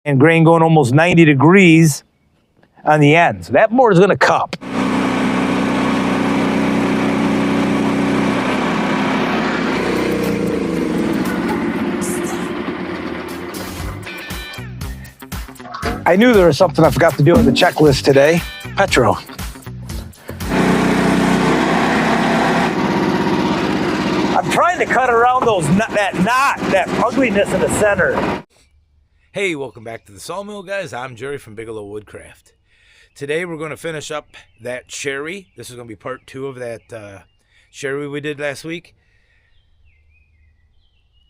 and grain going almost 90 degrees on the ends. That board is going to cup. I knew there was something I forgot to do on the checklist today. Petro. I'm trying to cut around that ugliness in the center. Hey, welcome back to the Sawmill, guys. I'm Jerry from Bigelow Woodcraft. Today we're going to finish up that cherry. This is going to be part 2 of that cherry we did last week.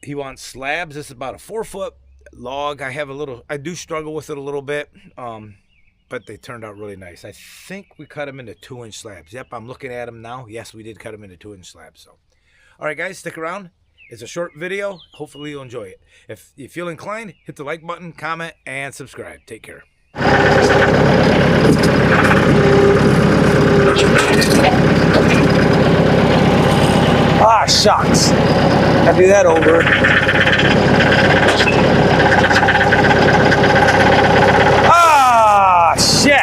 He wants slabs. This is about a 4-foot log. I do struggle with it a little bit, but they turned out really nice. I think we cut them into 2-inch slabs. Yep, I'm looking at them now. Yes, we did cut them into 2-inch slabs. So, all right, guys, stick around. It's a short video. Hopefully you'll enjoy it. If you feel inclined, hit the like button, comment, and subscribe. Take care. Ah, shucks. Gotta do that over. Ah, shit.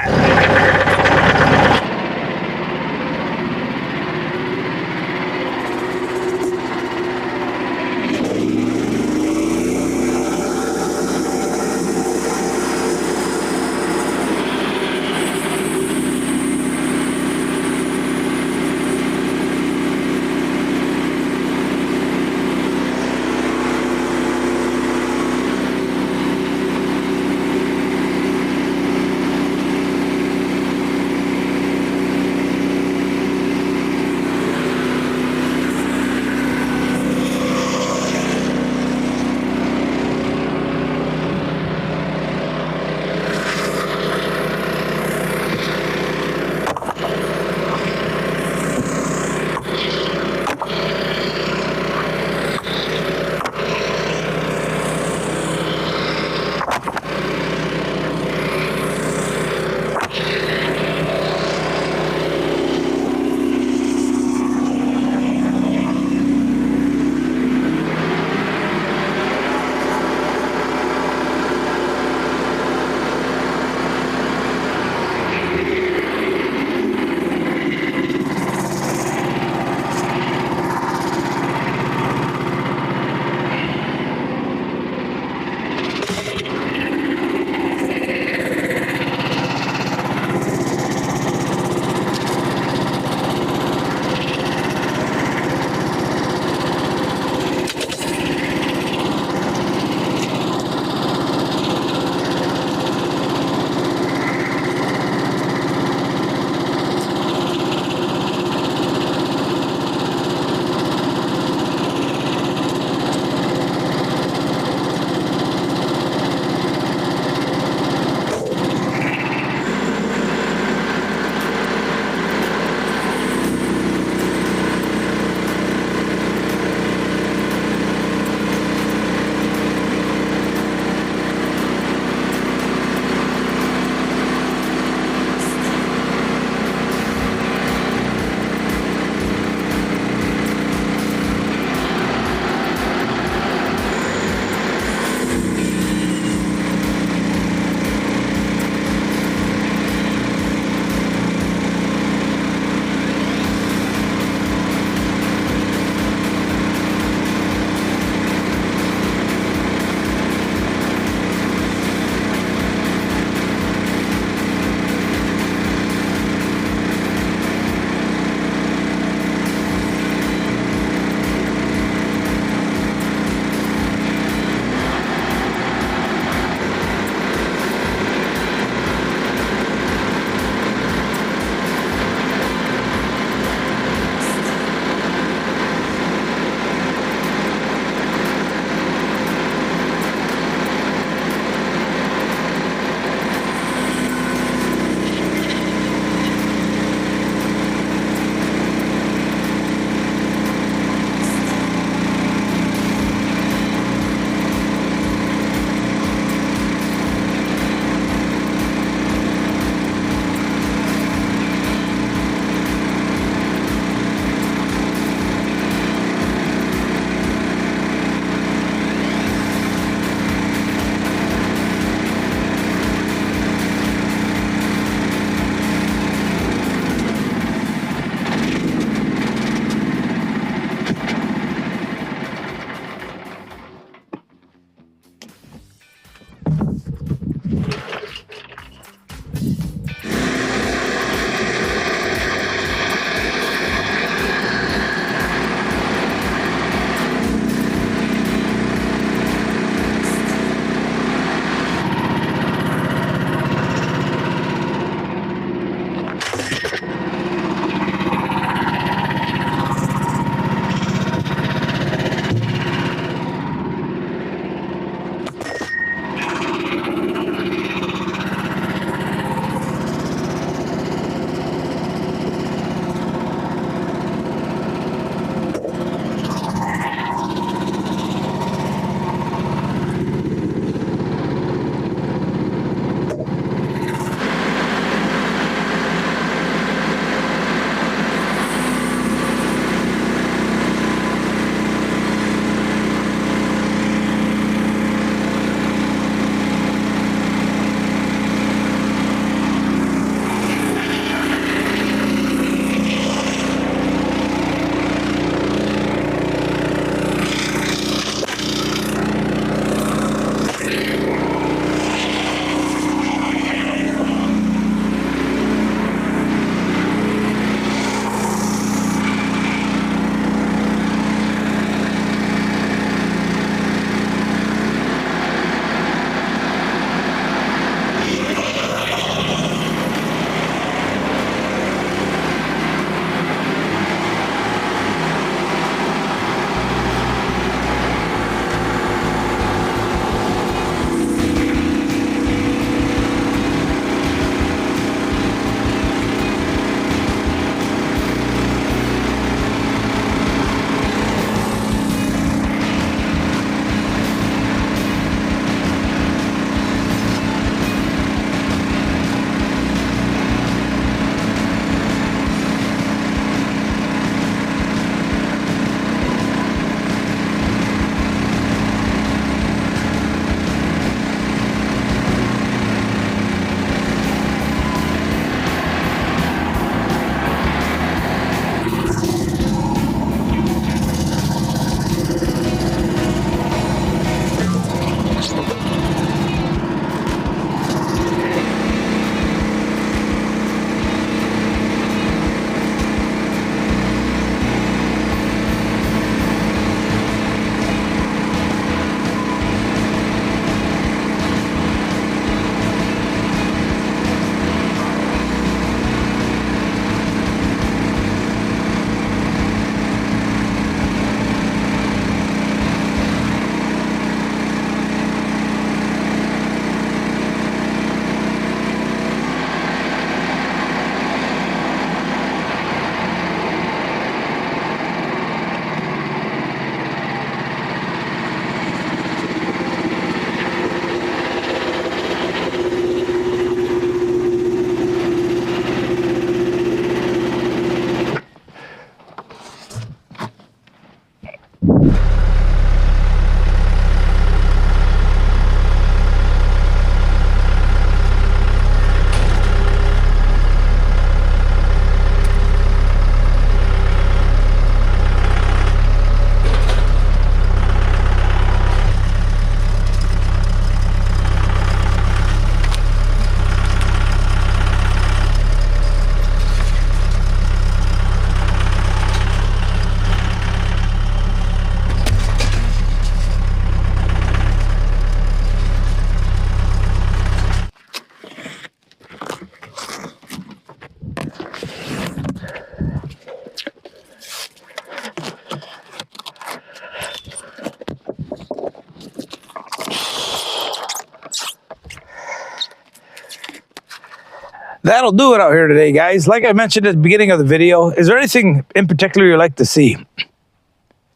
That'll do it out here today, guys. Like I mentioned at the beginning of the video, is there anything in particular you'd like to see?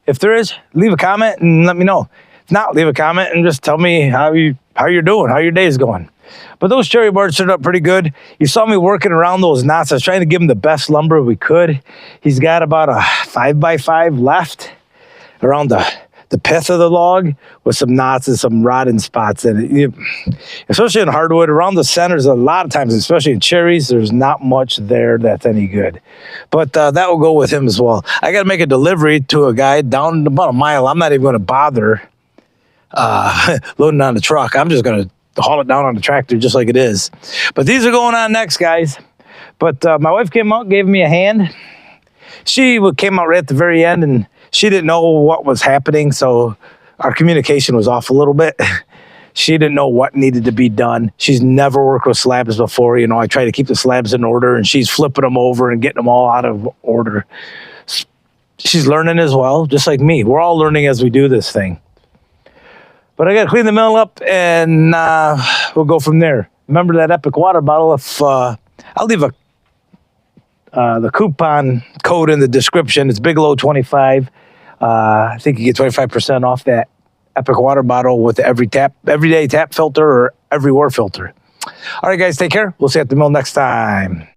If there is, leave a comment and let me know. If not, leave a comment and just tell me how you're doing, how your day is going. But those cherry boards turned up pretty good. You saw me working around those knots. I was trying to give him the best lumber we could. He's got about a 5x5 left around the pith of the log with some knots and some rotting spots in it. Especially in hardwood, around the centers, a lot of times, especially in cherries, there's not much there that's any good. But that will go with him as well. I got to make a delivery to a guy down about a mile. I'm not even going to bother loading on the truck. I'm just going to haul it down on the tractor just like it is. But these are going on next, guys. But my wife came out, gave me a hand. She came out right at the very end, and she didn't know what was happening, so our communication was off a little bit. She didn't know what needed to be done. She's never worked with slabs before. You know, I try to keep the slabs in order, and she's flipping them over and getting them all out of order. She's learning as well, just like me. We're all learning as we do this thing. But I got to clean the mill up, and we'll go from there. Remember that Epic water bottle? If I'll leave the coupon code in the description. It's Bigelow25. I think you get 25% off that Epic water bottle with the everyday tap filter or everywhere filter. All right, guys, take care. We'll see you at the mill next time.